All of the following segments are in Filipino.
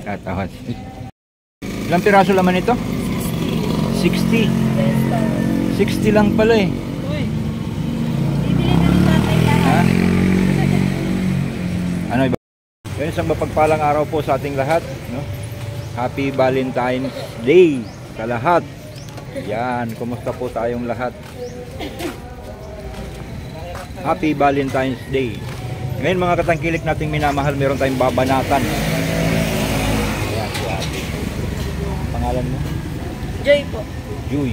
Tatawa. Ilang piraso laman ito? 60. 60 lang pala eh. Ha? Ano iba? Yan, isang mapagpalang araw po sa ating lahat, no? Happy Valentine's Day sa lahat. Yan, kumusta po tayong lahat? Happy Valentine's Day. Ngayon mga katangkilik nating minamahal, meron tayong babanatan. Yan, pangalan mo? Joy po. Joy.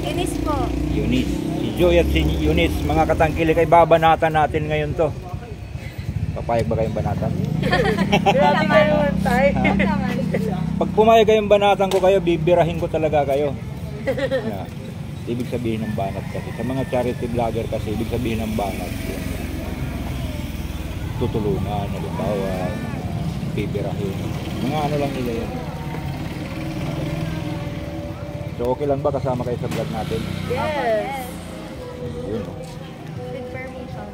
Eunice po. Eunice. Si Joy at si Eunice, mga katangkilik, ay babanatan natin ngayon to. Papayag ba kayong banatan? Grabe kayo tayo. Pag pumayag kayong banatan ko kayo, bibirahin ko talaga kayo. Yeah. Ibig sabihin ng banat kasi. Sa mga charity vlogger kasi, ibig sabihin ng banat. Tutulungan, halimbawa, bibirahin. Mga ano lang nila yan. So okay lang ba kasama kayo sa vlog natin? Yes. Yun. With permission.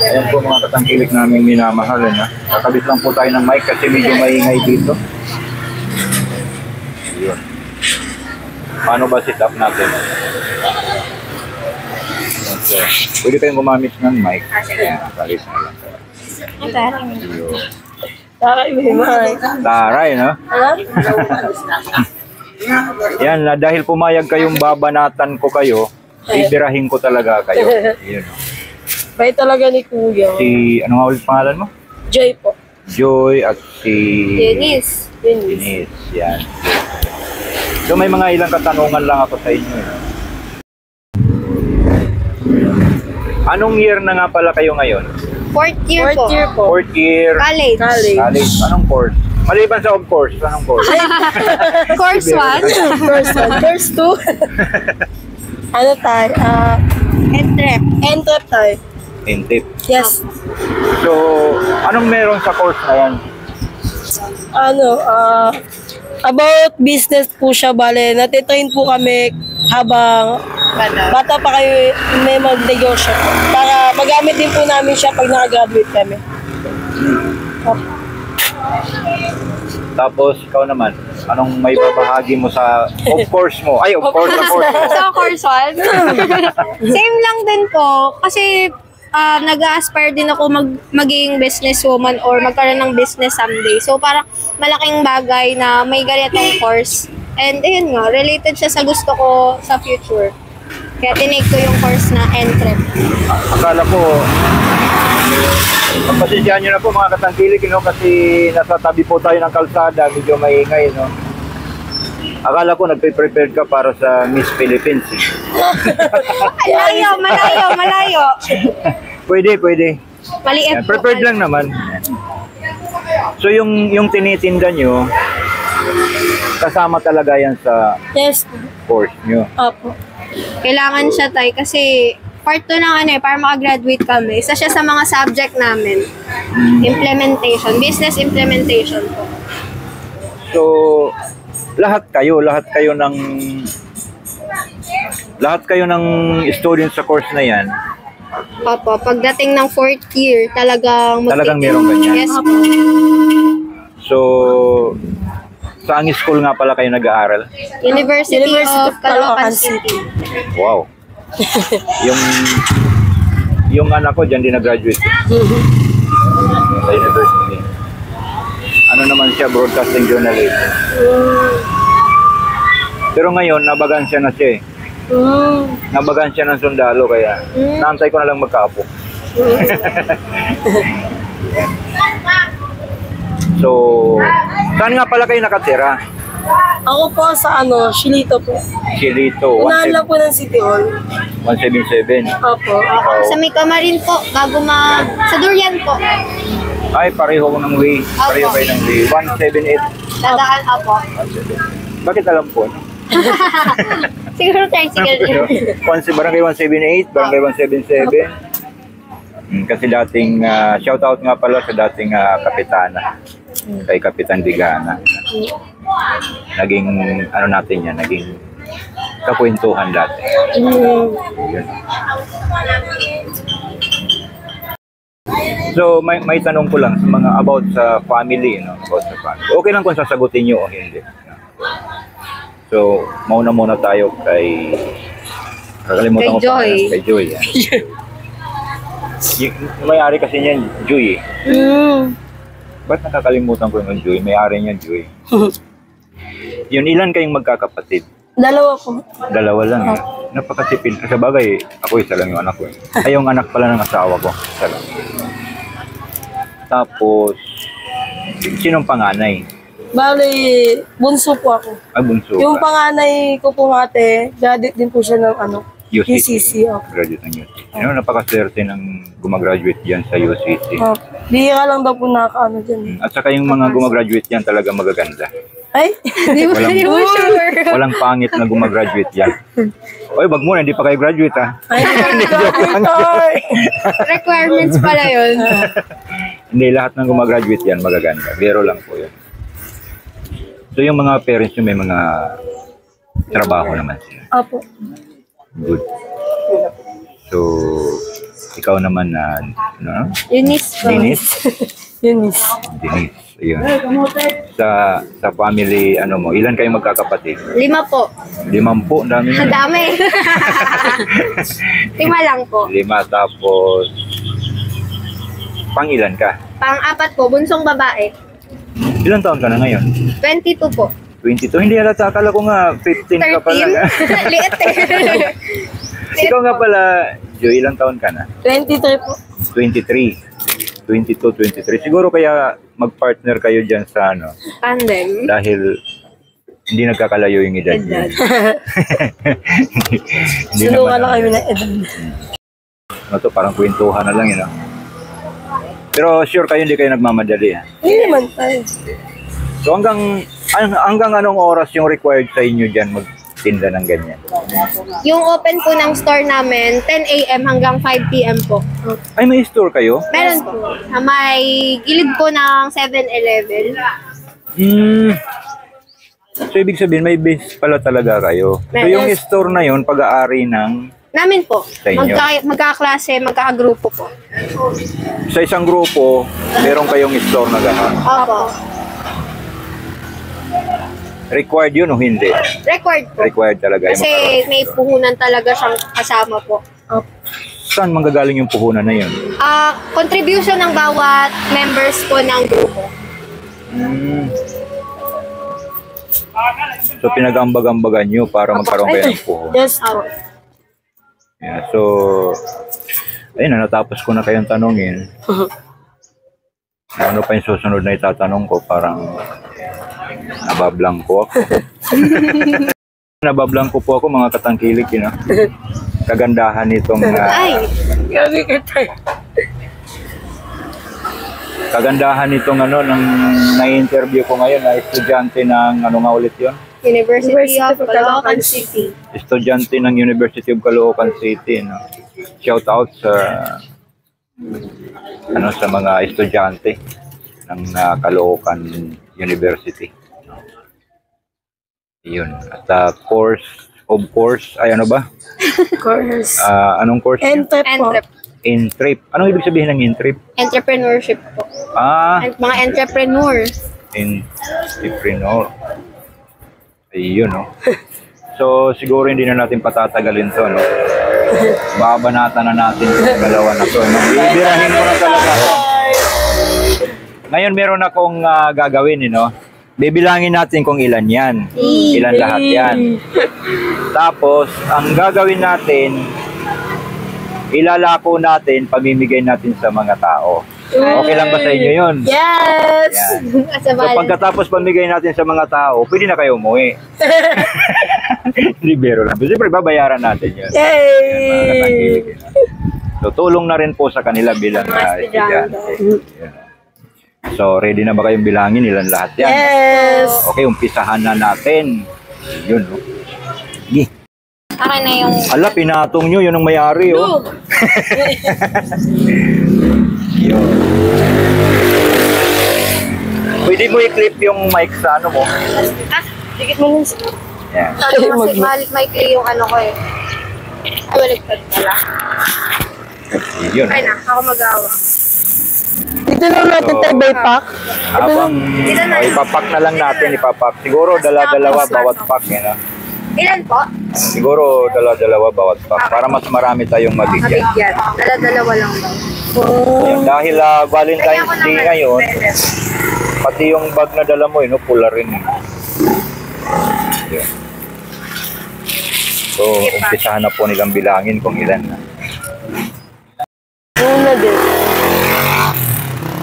Ayan po mga katangkilik namin minamahal. Kakabit lang po tayo ng mic kasi medyo maingay dito. Yun. Paano ba sit up natin? Okay. Pwede kayong gumamit ng mic. Ayan, kalis na lang. Yun. Taray, may mic. Taray, no? Yan, dahil pumayag kayong babanatan ko kayo, ibirahin ko talaga kayo. Yun. Bay talaga ni Kuya. Si, ano nga ulit pangalan mo? Joy po. Joy at si... Eunice. Eunice, yan. So may mga ilang katanungan lang ako sa inyo. Anong year na nga pala kayo ngayon? Fourth year po. Fourth year. College. College. Anong course? Maliban sa of course. Anong course? Course 1. Course 1. Course 2. Ano tayo? Entrep. Entrep tayo. Intip. Yes. So, anong meron sa course na yan? Ano, about business po siya, bale. Natitrain po kami habang bata pa kayo may mag-negosyo po. Para magamit din po namin siya pag nakagraduate kami. Oh. Tapos, ikaw naman, anong may babahagi mo sa of course mo? Ay, of course, of course mo. So, course 1. Same lang din po. Kasi, nag-aspire din ako maging businesswoman or magkaroon ng business someday. So, parang malaking bagay na may ganitong course. And, ayun nga, related siya sa gusto ko sa future. Kaya tinake ko yung course na Entrep. Akala ko, pagpasensyahan nyo na po mga katangkilik, no? Kasi nasa tabi po tayo ng kalsada, medyo maingay, no? Akala ko nagpe-prepare ka para sa Miss Philippines. Malayo. Pwede. Maliit Yan, po. prepared lang naman. So yung tinitinda nyo, kasama talaga yan sa Yes. course nyo. Opo. Kailangan siya tayo kasi part 2 ng para makagraduate kami. Isa siya sa mga subject namin. Implementation. Business implementation po. So, lahat kayo ng students sa course na yan. Opo, pagdating ng 4th year, talagang Meron ganyan. Yes po. So, saan school nga pala kayo nag-aaral? University of Caloocan City. Wow. yung anak ko diyan din nag-graduate. Sa university. Ano naman siya, broadcasting journalist. Pero ngayon, nabagansya na siya eh. Nabagansya ng sundalo, kaya naantay ko na lang magkaapo. So, saan nga pala kayo nakatira? Ako po sa Shilito po. Shilito, Unahan lang po ng City Hall. 177. Opo. Sa may Kamarin po, bago sa Durian po. Ay, pareho ko ng way. Pareho kayo ng way. 178. Dadaan po. 178. Bakit alam po? No? Siguro tricycle. Barangay 178, Barangay 177. Kasi dating, shoutout nga pala sa dating kapitana. Kay Kapitan Digana. Naging, ano natin yan, naging kakwentuhan dati. Mm. Yun. So, may tanong ko lang sa mga about sa family, no? About sa family. Okay lang kung sasagutin nyo o hindi. So, mauna muna tayo kay... Kakalimutan Kay ko pa Joy. Kay Joy. Yung may-ari kasi niyan, Joy. Ba't nakakalimutan ko yung Joy? May-ari niya, Joy. Yun, ilan kayong magkakapatid? Dalawa po. Dalawa lang. Napakatipid. Sa bagay, ako isa lang yung anak ko. Ay, yung anak pala ng asawa ko. Isa lang. Tapos, sinong panganay? Bali, bunso po ako. Bunso Yung ka. panganay ko po ate, graduate din po siya ng UCC. Graduate ng UCC. Napakaswerte ng gumagraduate dyan sa UCC. Bihira lang daw po nakakaano dyan. At saka yung mga gumagraduate dyan talaga magaganda. Ay? Hindi mo sure. Walang pangit na gumagraduate dyan. Oy, wag muna, hindi pa kayo graduate ha. Ay, Requirements pala yun. Hindi, lahat ng gumagraduate yan magaganda. Biro lang po yun. So yung mga parents nyo may mga trabaho naman sila. Apo. Good. So, ikaw naman na, Eunice po. Denise? Eunice. Denise, ayun. Sa family, ano mo, ilan kayong magkakapatid? 5 po. 5 po, ang dami Ang na. dami. 5 lang po. 5, tapos, pang ilan ka? Pang-4 po, bunsong babae. Ilang taon ka na ngayon? 22 po. 22? Hindi halata, akala ko nga 15 ka pala. 13? Liit eh. Ikaw nga pala, Joy, ilang taon ka na? 23 po. 23. 22, 23. Siguro kaya mag-partner kayo dyan sa ano, Tandem. dahil hindi nagkakalayo yung edad niyo. Hindi Sulungan lang naman, kami ng edad. ano to, parang kwentuhan na lang yun. Pero sure kayo hindi kayo nagmamadali. Hindi naman tayo. So hanggang anong oras yung required sa inyo dyan magtinda ng ganyan? Yung open po ng store namin, 10 a.m. hanggang 5 p.m. po. Ay, may store kayo? Meron po. May gilid po ng 7-Eleven. So ibig sabihin may base pala talaga kayo. So Meron. yung store na yun, pag-aari ng Namin po. Sa inyo? Magkakaklase, magkakagrupo po. sa isang grupo, meron kayong store na gano'n. Opo. Required yun o hindi? Required po. Required talaga yung Kasi may puhunan talaga siyang kasama po. Saan manggagaling yung puhunan na yun? Contribution ng bawat members po ng grupo. So pinag-ambag-ambagan nyo para magkaroon kayo ng puhunan. Yes po. Yeah, so, ayun na, natapos ko na kayong tanongin. Ano pa yung susunod na itatanong ko? Parang nabablangko ako. Nabablangko po ako, mga katangkilik, you know? Kagandahan nitong... Ay! Gabi kita. kagandahan nitong ano, nang na-interview ko ngayon na estudyante ng ano nga ulit yun? University of Caloocan City. Estudyante ng University of Caloocan City, no? Shout out sa ano sa mga estudyante ng Caloocan University. Yun. At course, ay ano ba? Course. Anong course? Entrep po. Entrep. Entrep. Anong ibig sabihin ng entrep? Entrepreneurship po. Mga entrepreneur. Entrepreneur. Ayun, no? So, siguro hindi na natin patatagalin to, no? Babanatan na natin yung dalawa na to, no? Bibirahin ko na talaga. Ngayon, meron akong gagawin, no? Bibilangin natin kung ilan yan. Ilan lahat yan. Tapos, ang gagawin natin, ilalako natin, pamimigay natin sa mga tao. Okay lang ba sa inyo yun? Yes! Yan. So pagkatapos pamigay natin sa mga tao, pwede na kayo umuwi. Libero lang. Siyempre, babayaran natin yun. Yay! So tulong na rin po sa kanila bilang estudyante. Yan. So ready na ba kayong bilangin ilan lahat yan? Yes! Okay, umpisahan na natin. Yun, no? Sige. Akin na yung... Ala, pinatong nyo, yun ang may-ari, oh. Yun. Pwede mo i-clip yung mic sa ano mo? Dikit mo nun. Yan. Sabi mo kasi maikli yung ano ko eh. Ay, baligtad pala. Yun. Okay na, ako mag-awa. Dito lang natin So, tayo by pack. Habang ipapack na lang natin, ipapack. Siguro dala-dalawa bawat pack. Yan, ah. Ilan po? Siguro dala-dalawa bawat pack para mas marami tayong mabigyan. Mabigyan. Dala-dalawa lang daw. Yan, dahil Valentine's Day ngayon, pati yung bag na dala mo, pula rin. Yan. So, umpisahan na po nilang bilangin kung ilan na. Una din.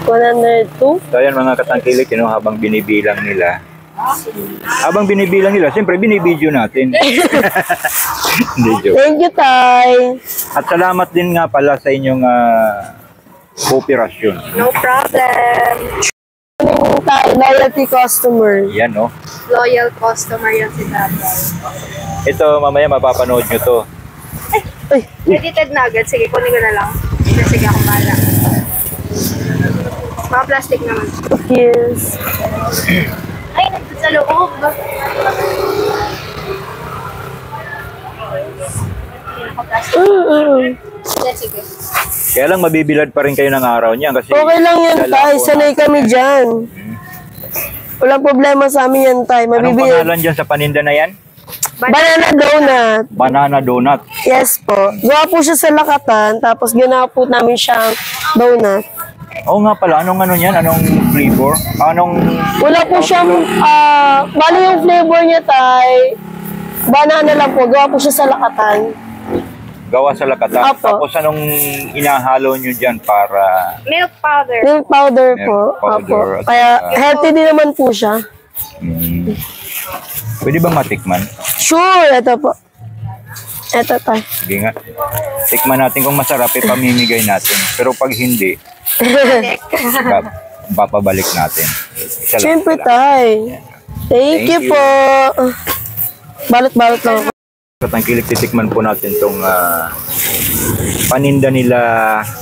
102. So, ayan mga katangkilik, habang binibilang nila. Siyempre, binibideo natin. Hindi, joke. Thank you, Tay. At salamat din nga pala sa inyong kooperasyon. No problem. Tay, loyalty customer. Yan, no? Loyal customer yan si Tatay. Ito, mamaya mapapanood nyo to. Ay, Edited na agad. Sige, kunin ko na lang. Sige, ako bahala. Mga plastic naman. yes. Ay, nandun sa loob. Sige. Kaya lang mabibilad pa rin kayo ng araw niya kasi Okay lang yan, Tay. lalako Sanay na- kami dyan. Walang problema sa amin yan, Tay. Anong Mabibili. pangalan dyan sa paninda na yan? Banana donut. Banana donut. Yes po. Gawa po siya sa lakatan, tapos ginawa po namin siyang donut. Oo nga pala, anong ano yan? Anong flavor? Anong... Wala po siyang, bali yung flavor niya, Tay. Banana lang po. Gawa po siya sa lakatan. Gawa sa lakatan. Apo. Tapos anong inahalo nyo dyan para... Milk powder. Milk powder Milk po. powder Apo. at Kaya saka- healthy din naman po siya. Pwede bang matikman? Sure, ito po. Ito, Tay. Sige nga. Tikman natin kung masarap, pamimigay natin. Pero pag hindi, papabalik natin. Isa lang, Siyempre, isa lang. Tay. Thank Thank you you. po. Balot-balot lang ako. Katangkilik, titikman po natin itong paninda nila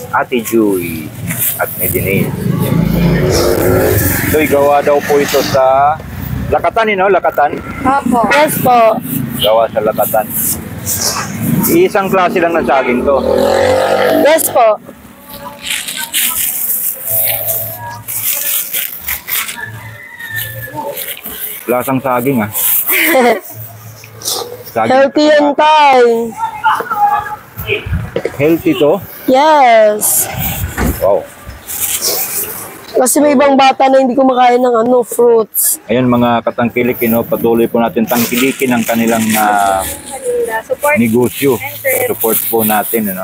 Ate Joy at Medinil. So, gawa daw po ito sa Lakatan, Lakatan. Opo. Yes po. Gawa sa Lakatan. Isang klase lang ng saging to. Yes po. Lasang saging, Saging. Healthy yan, Tay. Healthy to? Yes. Wow. Kasi may ibang bata na hindi kumakain ng fruits. Ayan mga katangkilik, patuloy po natin tangkilikin ang kanilang Manila. Support. negosyo. Enter. Support po natin, Yun.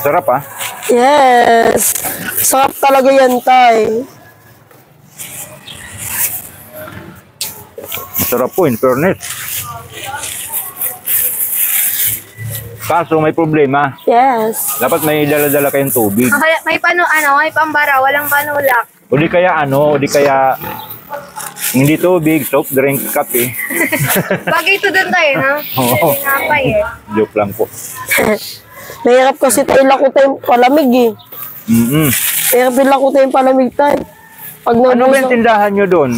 Sarap, Yes. Sarap talaga yan, Tay. Sarap po, in fairness. Kaso may problema. Yes. Dapat may dala-dala kayong tubig. Kaya may may pambara, walang panulak. O di kaya hindi tubig, soft drink, kape. Bagay ito doon tayo, no? Oo. Pinapay eh. Joke lang po. Mahirap kasi tayo lakutin yung palamig Mahirap din lakutin yung palamig, Tay. Pag Ano ba yung nabusog. tindahan nyo doon?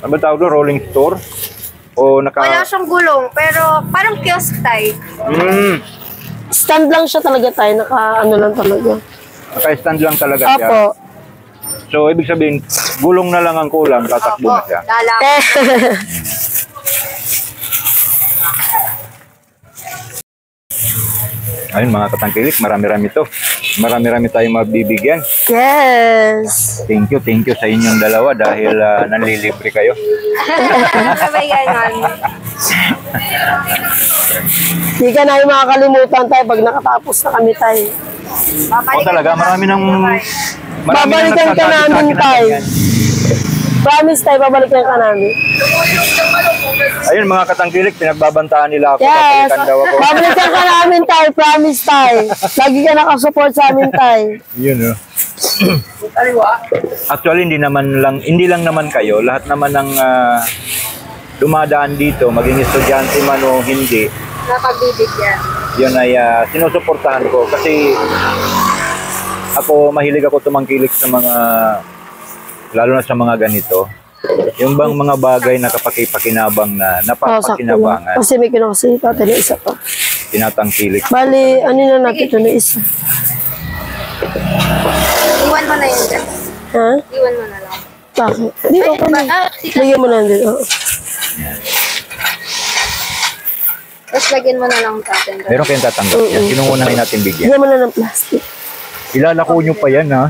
Ano ba tawag doon? Rolling store? O Wala siyang gulong, pero parang kiosk tayo. Stand lang siya talaga, Tay. Naka-ano lang talaga. Naka-stand lang talaga siya. Apo. So, ibig sabihin, gulong na lang ang kulang, tatakbo na siya. Lala. Ayun mga katangkilik, marami-rami to. Marami-rami tayong mabibigyan. Yes. Thank you sa inyong dalawa dahil nanlilibre kayo. Sabay ganon. Hindi ka namin makakalimutan, Tay, pag nakatapos na kami, Tay. O talaga, marami nang Babalikan ka nagsasabi sa namin, akin ng Tay. ganyan. Promise, Tay, babalikan ka namin. Ayun mga katangkilik, pinagbabantaan nila ako. Yes. Papalikan daw ako. Babalikan ka namin, Tay. Promise, Tay. Lagi ka nakasupport sa amin, Tay. Yun, Actually, hindi lang naman kayo. Lahat naman ng dumadaan dito, maging estudyante man o hindi, Napagbibigyan. yun ay sinusuportahan ko. Kasi mahilig ako tumangkilik sa mga lalo na sa mga ganito, yung bang mga bagay na kapakipakinabang na Sakto lang. napapakinabangan, Kasi may kinuha kasi tatay na isa pa. tinatangkilik. Bali, ano na natin ito na isa. Iwan mo na yun dyan. Ha? Iwan mo na lang. Bakit? Di ba ka na? Lagyan mo na din. Oo. Tapos lagyan mo na lang sa atin. Meron kayong tatanggap yan. Sinong unahin natin bigyan? Lagyan mo na ng plastic. Ilalako nyo pa yan, ha?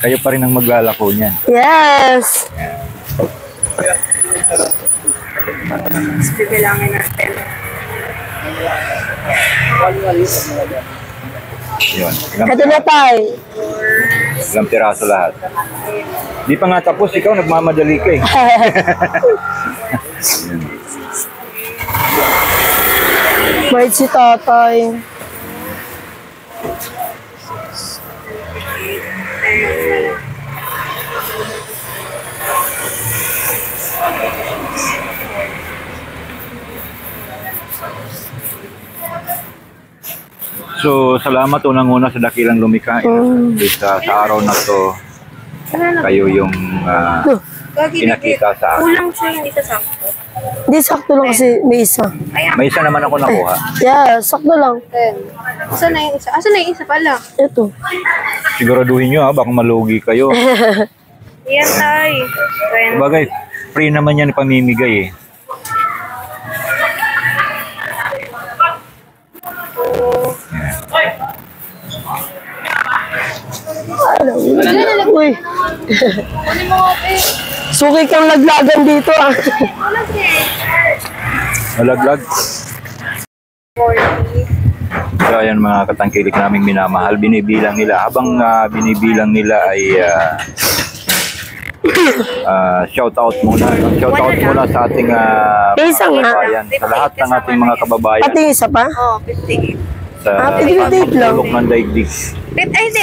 Kayo pa rin ang maglalako niyan. Yes! Tapos bibilangin natin. Yun. Ito na tayo. Ilang piraso lahat. Di pa nga tapos, ikaw nagmamadali ka eh. Bait si tatay. So, salamat unang-una sa dakilang lumikha. Sa araw na to, kayo yung pinakita sa akin. Kulang siya, hindi sa sakto. Hindi, sakto lang kasi may isa. May isa naman ako nakuha. Yeah, sakto lang. Asan na yung isa? Asan na yung isa pala? Ito. Siguraduhin nyo, ha, baka malugi kayo. Yan tayo. Bagay, free naman yan pamimigay eh. Uy. Suki kang laglagan dito ah. Malaglag. So, ayan mga katangkilik naming minamahal, binibilang nila. Habang binibilang nila ay shout out muna. Shout out muna sa ating Isa nga. kababayan. Sa lahat ng ating mga kababayan. Pati isa pa? Oh, 58. Sa 58 lang. pagtulok ng daigdig. Ay, hindi,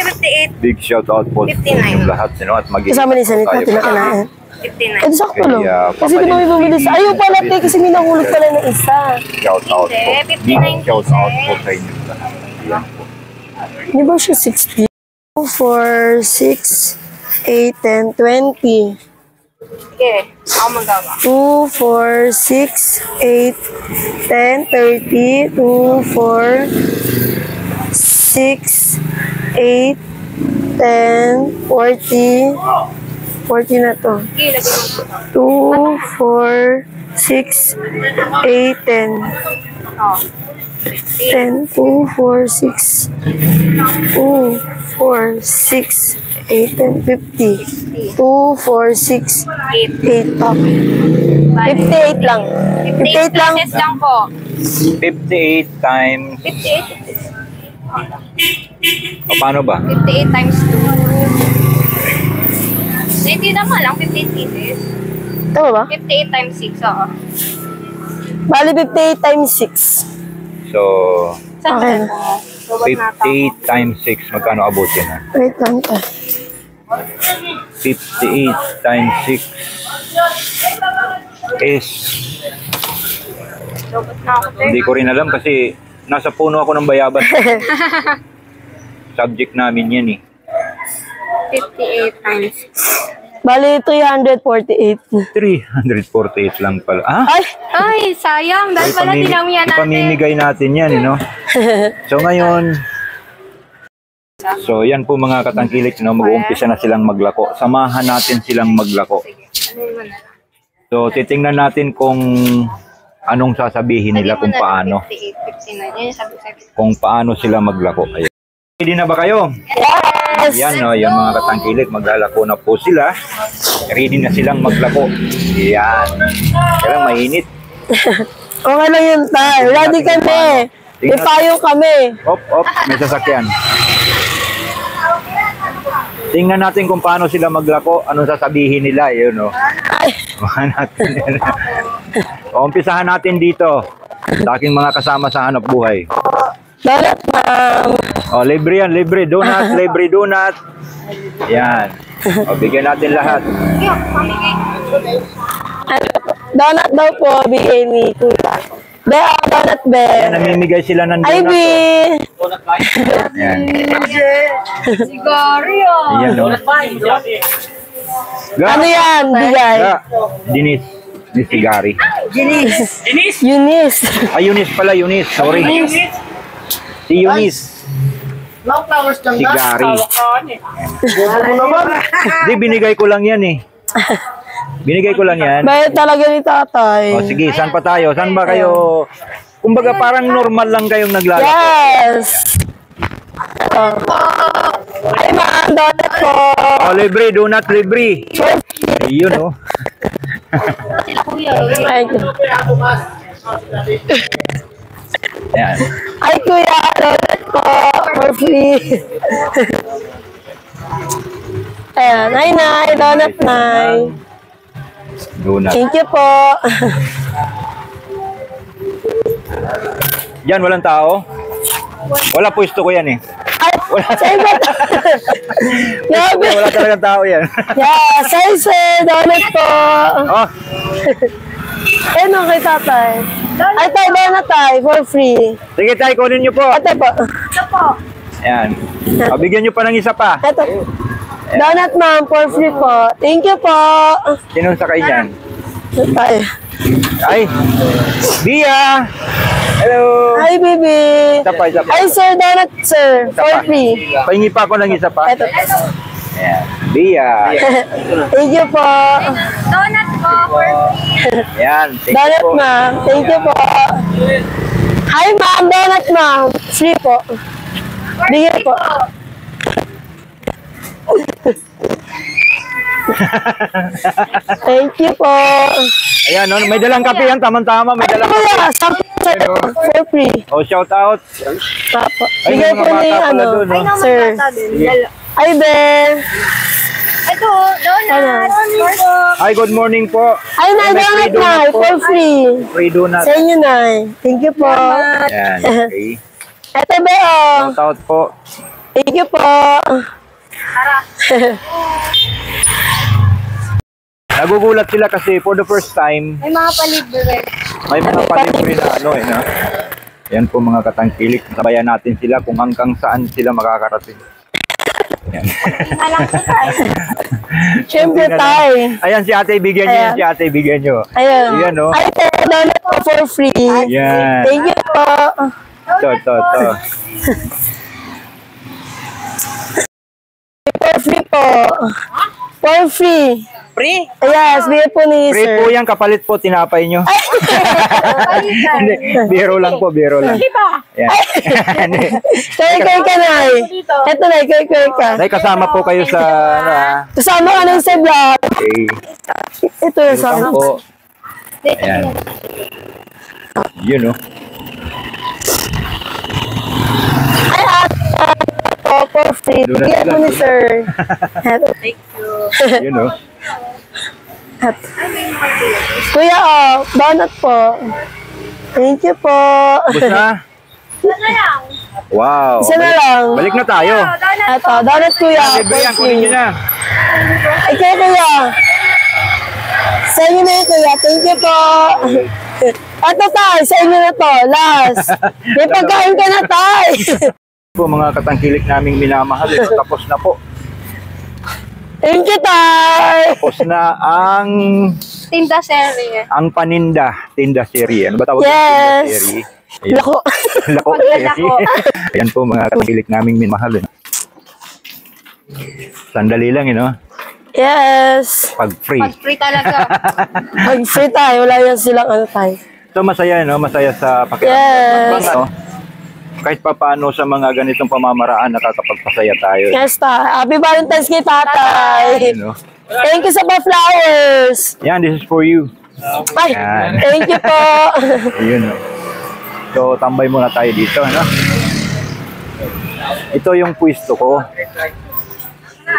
58. Big shout out po sa 59. inyong lahat. At magiging Kasama ni Sanita, tinakanain. 59. Ito sakto lang. Kaya, Kasi kung may bumili sa... Ayaw pala, te, kasi may nahulog pala ng isa. Shout out po. Hindi, Big 59 shout out po sa inyong lahat. Ayan po. Di ba siya 60? 4, 6, 8, 10, 20. Sige, ako magawa. 2, 4, 6, 8, 10, 30, 2, 4, 6, 8, 10, 40. 40 na to. Sige, lagyan mo. 2, 4, 6, 8, 10. Oh. 10, 2, 4, 6, 2, 4, 6, 8, 10, 50. 2, 4, 6, 8 pa. 58 lang. 58 lang. Pesos lang po. 58 times... 58. O, paano ba? 58 times 2. Hindi naman lang, 58 pieces. Tama ba? 58 times 6, oo. Bali 58 times 6. So, Saan Okay. ka po? Robot na ako. 58 times 6, magkano abutin na? Wait lang ka. 58 times 6 is... Robot na ako, sir. Hindi ko rin alam kasi nasa puno ako ng bayabas. Subject namin yan eh. 58 times. Bali 348. 348 lang pala. Ah? Ay! Ay, sayang. Dahil pala dinamihan natin. Ipamimigay natin yan, you know? So ngayon, so yan po mga katangkilik, no? Mag-uumpisa na silang maglako. Samahan natin silang maglako. Sige, ano mo na lang. So titingnan natin kung anong sasabihin nila, kung paano. 58, 59. Yan yung sabi ko sa'yo. Kung paano sila maglako. Ayan. Ready na ba kayo? Yes! Yan, no, yan mga katangkilik, maglalako na po sila. Ready na silang maglako. Yan. Kaya mainit. Okay lang yun tayo. Ready kami. May payong kami. Op, may sasakyan. Tingnan natin kung paano sila maglako, anong sasabihin nila, yun, no? Umpisahan natin dito sa aking mga kasama sa hanap buhay. Donut, ma'am. Oh, libre yan, libre. Donut, libre donut. Yan. O, bigyan natin lahat. Yo, pamigay. Donut daw po, bigay ni Kuya. Be, donut, be. Yan, namimigay sila ng Ay, donut. be. Yan. Sigario. Yan, no? Ga. Ano yan? Bigay. Ga. Dinis. Ni si Gary. Eunice. Ay, Eunice pala, Eunice. Sorry. Si Eunice. Si Gary. Di, binigay ko lang yan eh. Binigay ko lang yan. Bayad talaga ni tatay. O sige, saan pa tayo? Saan ba kayo? Kumbaga parang normal lang kayong naglalako. Yes. Ay, mga donut po. Oh, libre, donut libre. Ayun oh. Ay, Ayan. ay kuya, donut po. For free. Ayan, ay nay, donut nay. Donut. Thank you po. Yan, walang tao? Wala, pwesto ko yan eh. Ay, sa iba. Grabe. Wala talagang tao yan. Yeah, sir, donut po. Oh, Eh, no, kay tatay. Ay, tayo donut tayo, for free. sige tayo, kunin nyo po. Ito po. Ayan. O, bigyan nyo pa ng isa pa. Ito. Donut ma'am, for free po. Thank you po. Sinong sakay dyan? Ito tayo. Ay, Bia! Hello! Hi, baby. Isa pa, isa pa. Ay, sir, donut, sir. Isa For pa. free. Pahingi pa ako ng isa pa. Ito. Ayan. Bia! Thank you po. Donut po. Ayan. Thank you Donut po. ma'am. Thank you po. Hi, ma'am. Donut ma'am. Free po. Bigyan po. Thank you po. Ayan, no? May dalang kape yan. Tama-tama. May Ay, dalang kuya. For free. Oh, shout out. Apo. Ay, may Bigay mga po ni, bata pala ano, doon, no? sir. Ay, Ben. Ito, donut. Hi, good morning po. Ay, na, May donut free na. po. For free. Free donut. Sa inyo na. Thank you po. Ayan, okay. Ito, be, oh. Shout out po. Thank you po. Nagugulat sila kasi for the first time, May mga palibre. may mga palibre na ano eh, no? Yan po mga katangkilik. Sabayan natin sila kung hanggang saan sila makakarating. Yan. Alam ko tayo. Siyempre, tayo. Ayan si ate, bigyan niyo. Ayan. Si ate, bigyan niyo. Ayun. Ayan, no? Ay, ito, donut po for free. Yan. Thank you po. Ito. For free po. For free. Free? Yes, bigay po ni Free sir. po yan, kapalit po, tinapay niyo. Hindi, biro lang po, biro lang. Yan. Kay ka na. Ito na, kay ka. Dahil kasama po kayo sa, ano ah. Kasama ka nun sa vlog. Okay. Ito yung sa Welcome po. Ayan. Yun, no? Ay, for free. Donut Bigay po lang, ni donut. sir. Yun, no? Kuya, oh, donut po. Thank you po. Bus na? Wow. Isa na lang. Balik na tayo. Ito, donut kuya. Libre yan, kunin niyo na. Ay, kaya kuya. Sa inyo na yun, kuya. Thank you po. Ito tayo, sa inyo na to. Last. May pagkain ka na tayo. Po mga katangkilik naming minamahal, ito tapos na po. Thank you, tay. Tapos na ang Tinda serie. tinda serie. Ano ba tawag? Yes. Tinda serie. Ayan. Lako. Lako. Ayan po mga katangkilik naming minamahal. Sandali lang, no? Yes. Pag free. Pag free talaga. Pag free tayo, wala yan silang ano tayo. So masaya, no? Masaya sa pakiramdam. Yes. Ano? Kahit pa paano sa mga ganitong pamamaraan, nakakapagpasaya tayo. Yes, ta. Happy Valentine's kay tatay. You know? Thank you sa pa-flowers. Yan, this is for you. Ay, Yan. thank you po. Ayun, no? So, tambay muna tayo dito, no? Ito yung pwesto ko.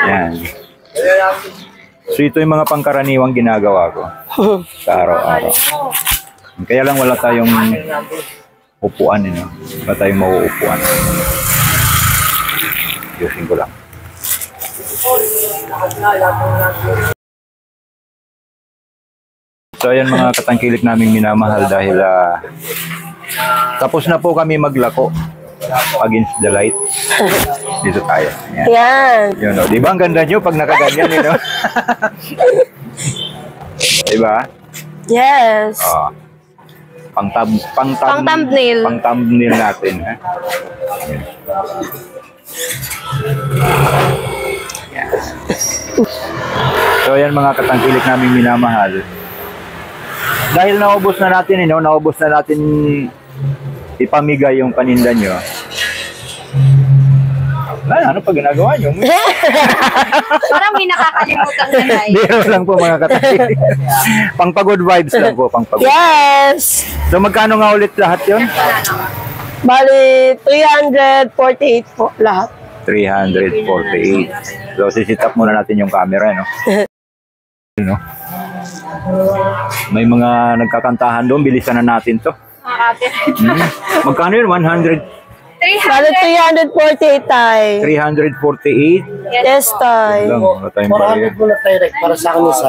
Yan. So, ito yung mga pangkaraniwang ginagawa ko sa araw-araw. Kaya lang wala tayong upuan, no? Wala tayong mauupuan. Ayusin ko lang. So, ayan mga katangkilik naming minamahal dahil tapos na po kami maglako. against the light. Dito tayo. Yan. Yan. Yun, no? Di ba ang ganda nyo pag nakaganyan, you know? Di ba? Yes. Oh. Pang-thumbnail. Pang-thumbnail natin. Ha? Yan. So, yan mga katangkilik namin minamahal. Dahil naubos na natin, naubos na natin ipamigay yung paninda nyo. Ano pa ginagawa nyo? Parang may nakakalimutan na tayo. Biro lang po mga katangkilik. Pang-pagod vibes lang po, pang-pagod. Yes. So, magkano nga ulit lahat yun? Bali, 348 po lahat. 348. So, sisit up muna natin yung camera, no? No? May mga nagkakantahan doon, bilisan na natin to. Magkano yun? 100? Bali, 348 tay. 348? Yes, tay. Lang, wala tayong barya. 400 muna tayo, Rek, para sa akin isa.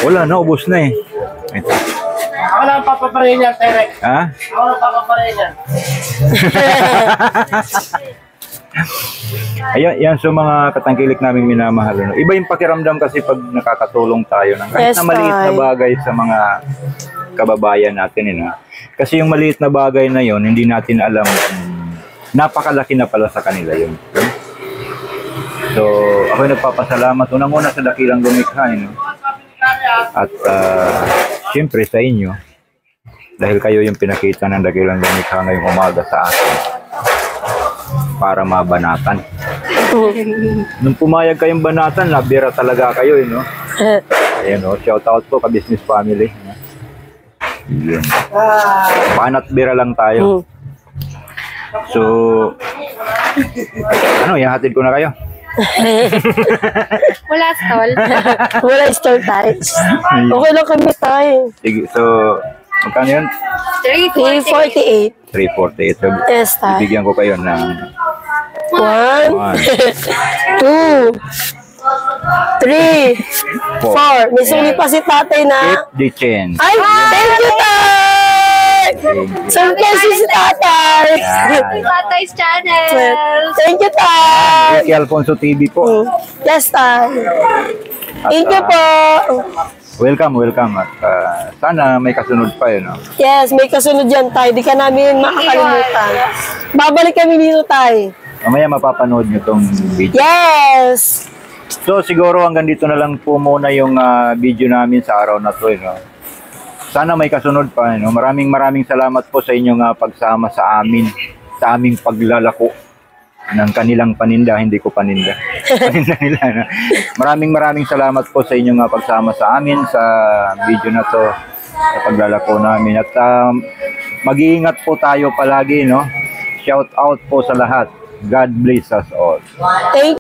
Wala na, ubos na eh. Ito. Ako lang papaparin yan, tayo, Rek. Ha? Ako lang papaparin yan. Ayan, yan so mga katangkilik naming minamahal. No? Iba yung pakiramdam kasi pag nakakatulong tayo ng kahit Yes, na maliit na tay. bagay sa mga kababayan natin. Kasi yung maliit na bagay na yon hindi natin alam napakalaki na pala sa kanila yun. So, ako nagpapasalamat unang-una sa dakilang lumikha. At siyempre sa inyo, dahil kayo yung pinakita ng dakilang lumikha ngayong umaga sa atin para mabanatan. Nung pumayag kayong banatan, nabira talaga kayo, Ayan, shout out po ka business family. Yun. Panat bira lang tayo. So, ihahatid ko na kayo. Wala stall. Wala store tayo. Okay lang kami tayo. Sige, so, magkano yun? 348. 348. 348. So, Yes, tayo. bibigyan ko kayo ng 1, 2, 3, 4. May suli pa si tatay na. 8 chance. Ay, thank you, tay! Surprise si tatay! Tatay's channel. Thank you, tay! Ricky Alfonso TV po. Yes, tay. Thank you po. Welcome. At sana may kasunod pa yun. Yes, may kasunod yan, tay. Di ka namin makakalimutan. Babalik kami dito, tay. Mamaya mapapanood nyo tong video. Yes! So siguro hanggang dito na lang po muna yung video namin sa araw na to. Sana may kasunod pa. Maraming salamat po sa inyong pagsama sa amin, sa aming paglalako ng kanilang paninda, hindi ko paninda. Paninda nila. Maraming salamat po sa inyong pagsama sa amin sa video na to, sa paglalako namin. At mag-iingat po tayo palagi. Shout out po sa lahat. God bless us all. Thank